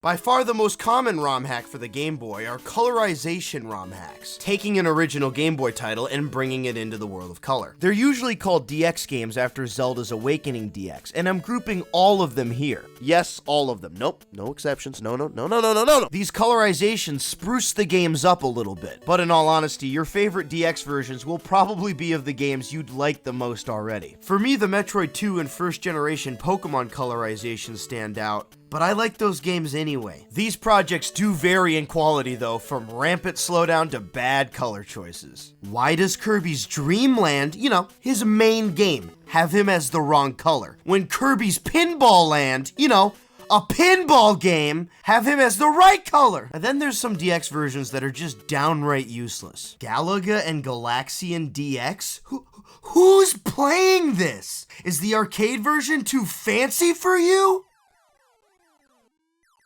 By far the most common ROM hack for the Game Boy are colorization ROM hacks, taking an original Game Boy title and bringing it into the world of color. They're usually called DX games after Zelda's Awakening DX, and I'm grouping all of them here. Yes, all of them. Nope, no exceptions. No. These colorizations spruce the games up a little bit, but in all honesty, your favorite DX versions will probably be of the games you'd like the most already. For me, the Metroid 2 and first generation Pokémon colorizations stand out, but I like those games anyway. These projects do vary in quality though, from rampant slowdown to bad color choices. Why does Kirby's Dream Land, his main game, have him as the wrong color, when Kirby's Pinball Land, a pinball game, have him as the right color? And then there's some DX versions that are just downright useless. Galaga and Galaxian DX? Who's playing this? Is the arcade version too fancy for you?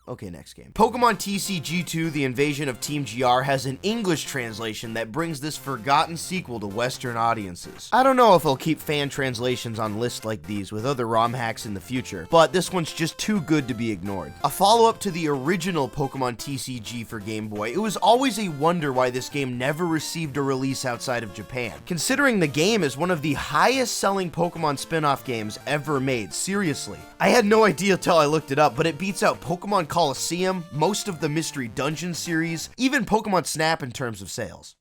Okay, next game. Pokemon TCG2: The Invasion of Team GR has an English translation that brings this forgotten sequel to Western audiences. I don't know if I'll keep fan translations on lists like these with other ROM hacks in the future, but this one's just too good to be ignored. A follow-up to the original Pokemon TCG for Game Boy, it was always a wonder why this game never received a release outside of Japan, considering the game is one of the highest-selling Pokemon spin-off games ever made. Seriously. I had no idea till I looked it up, but it beats out Pokemon Coliseum, most of the Mystery Dungeon series, even Pokemon Snap in terms of sales.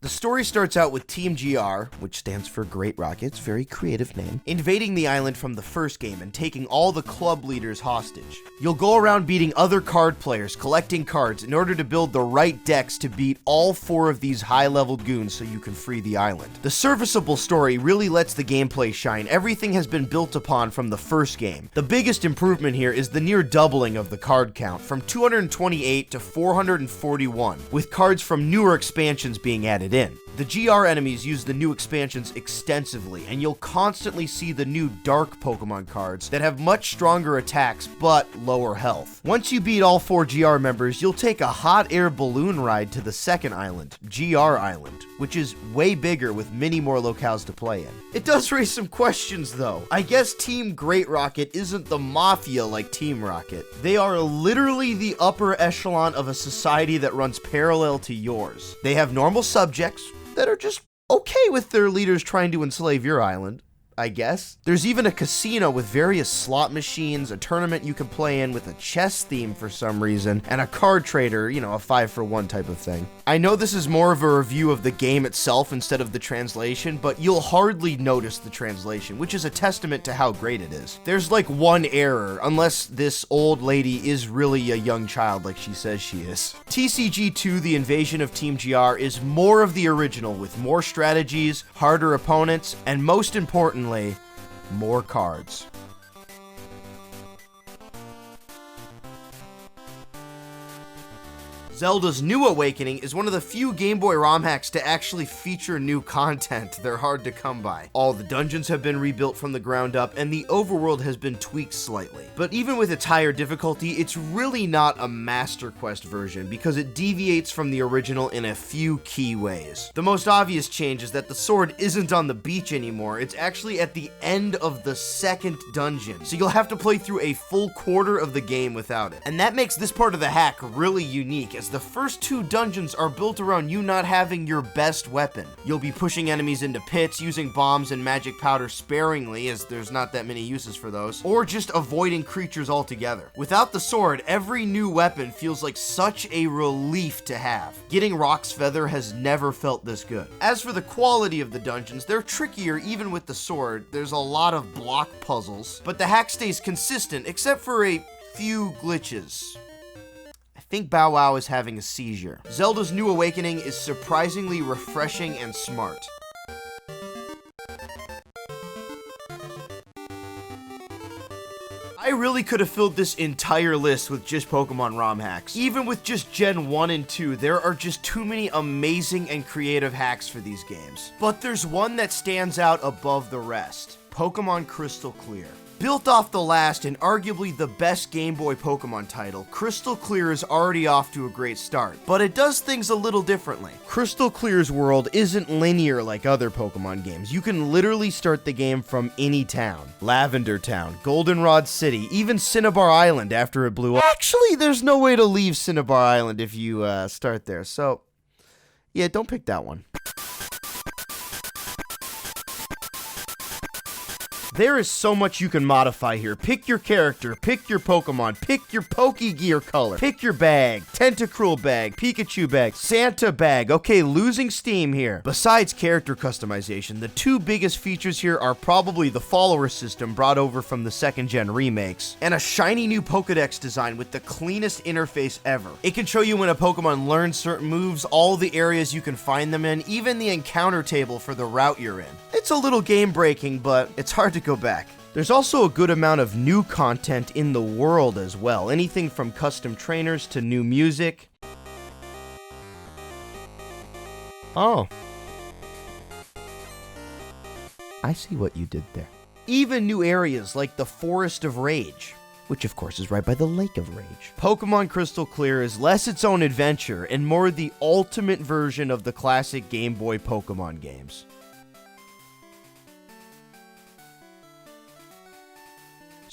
The story starts out with Team GR, which stands for Great Rockets, very creative name, invading the island from the first game and taking all the club leaders hostage. You'll go around beating other card players, collecting cards in order to build the right decks to beat all 4 of these high-leveled goons so you can free the island. The serviceable story really lets the gameplay shine. Everything has been built upon from the first game. The biggest improvement here is the near doubling of the card count, from 228 to 441, with cards from newer expansions being added in. The GR enemies use the new expansions extensively, and you'll constantly see the new Dark Pokemon cards that have much stronger attacks but lower health. Once you beat all 4 GR members, you'll take a hot air balloon ride to the second island, GR Island, which is way bigger with many more locales to play in. It does raise some questions though. I guess Team Great Rocket isn't the mafia like Team Rocket. They are literally the upper echelon of a society that runs parallel to yours. They have normal subjects that are just okay with their leaders trying to enslave your island, I guess. There's even a casino with various slot machines, a tournament you can play in with a chess theme for some reason, and a card trader, a 5-for-1 type of thing. I know this is more of a review of the game itself instead of the translation, but you'll hardly notice the translation, which is a testament to how great it is. There's like one error, unless this old lady is really a young child like she says she is. TCG2: The Invasion of Team GR is more of the original with more strategies, harder opponents, and most importantly, more cards. Zelda's New Awakening is one of the few Game Boy ROM hacks to actually feature new content. They're hard to come by. All the dungeons have been rebuilt from the ground up, and the overworld has been tweaked slightly. But even with its higher difficulty, it's really not a Master Quest version because it deviates from the original in a few key ways. The most obvious change is that the sword isn't on the beach anymore, it's actually at the end of the second dungeon, so you'll have to play through a full quarter of the game without it. And that makes this part of the hack really unique, as the first 2 dungeons are built around you not having your best weapon. You'll be pushing enemies into pits, using bombs and magic powder sparingly, as there's not that many uses for those, or just avoiding creatures altogether. Without the sword, every new weapon feels like such a relief to have. Getting Rock's Feather has never felt this good. As for the quality of the dungeons, they're trickier even with the sword. There's a lot of block puzzles, but the hack stays consistent except for a few glitches. I think Bow Wow is having a seizure. Zelda's New Awakening is surprisingly refreshing and smart. I really could have filled this entire list with just Pokemon ROM hacks. Even with just Gen 1 and 2, there are just too many amazing and creative hacks for these games. But there's one that stands out above the rest: Pokemon Crystal Clear. Built off the last and arguably the best Game Boy Pokemon title, Crystal Clear is already off to a great start, but it does things a little differently. Crystal Clear's world isn't linear like other Pokemon games. You can literally start the game from any town. Lavender Town, Goldenrod City, even Cinnabar Island after it blew up. Actually, there's no way to leave Cinnabar Island if you start there, so yeah, don't pick that one. There is so much you can modify here. Pick your character, pick your Pokemon, pick your Pokegear color, pick your bag, Tentacruel bag, Pikachu bag, Santa bag. Okay, losing steam here. Besides character customization, the two biggest features here are probably the follower system brought over from the second gen remakes, and a shiny new Pokedex design with the cleanest interface ever. It can show you when a Pokemon learns certain moves, all the areas you can find them in, even the encounter table for the route you're in. It's a little game breaking, but it's hard to go back. There's also a good amount of new content in the world as well. Anything from custom trainers to new music. Oh. I see what you did there. Even new areas like the Forest of Rage, which of course is right by the Lake of Rage. Pokemon Crystal Clear is less its own adventure and more the ultimate version of the classic Game Boy Pokemon games.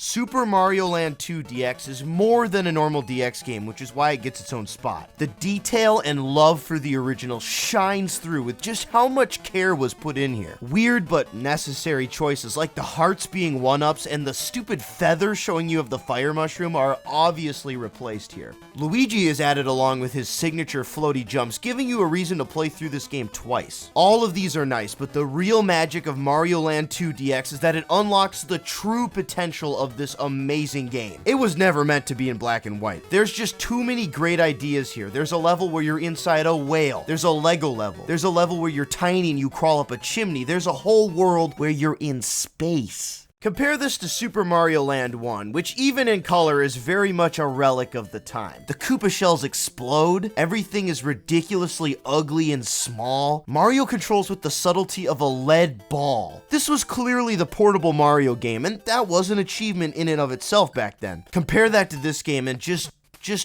Super Mario Land 2 DX is more than a normal DX game, which is why it gets its own spot. The detail and love for the original shines through with just how much care was put in here. Weird but necessary choices like the hearts being 1-ups and the stupid feather showing you of the fire mushroom are obviously replaced here. Luigi is added along with his signature floaty jumps, giving you a reason to play through this game twice. All of these are nice, but the real magic of Mario Land 2 DX is that it unlocks the true potential of this amazing game. It was never meant to be in black and white. There's just too many great ideas here. There's a level where you're inside a whale. There's a Lego level. There's a level where you're tiny and you crawl up a chimney. There's a whole world where you're in space. Compare this to Super Mario Land 1, which even in color is very much a relic of the time. The Koopa shells explode, everything is ridiculously ugly and small. Mario controls with the subtlety of a lead ball. This was clearly the portable Mario game, and that was an achievement in and of itself back then. Compare that to this game and just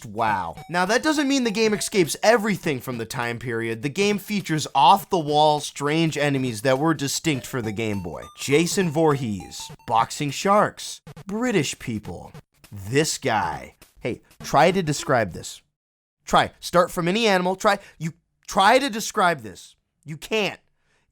wow. Now that doesn't mean the game escapes everything from the time period. The game features off-the-wall strange enemies that were distinct for the Game Boy. Jason Voorhees, boxing sharks, British people, this guy. Hey, try to describe this. Start from any animal, try to describe this. You can't.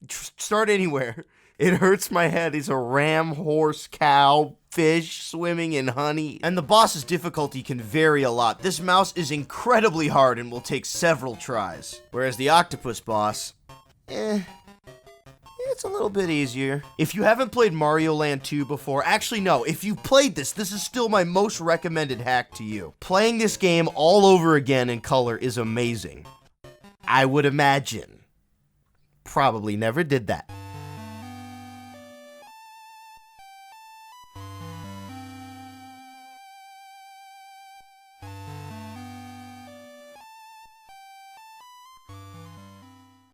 Start anywhere. It hurts my head. He's a ram, horse, cow, fish swimming in honey. And the boss's difficulty can vary a lot. This mouse is incredibly hard and will take several tries. Whereas the octopus boss, it's a little bit easier. If you haven't played Mario Land 2 before, actually no, if you've played this is still my most recommended hack to you. Playing this game all over again in color is amazing. I would imagine. Probably never did that.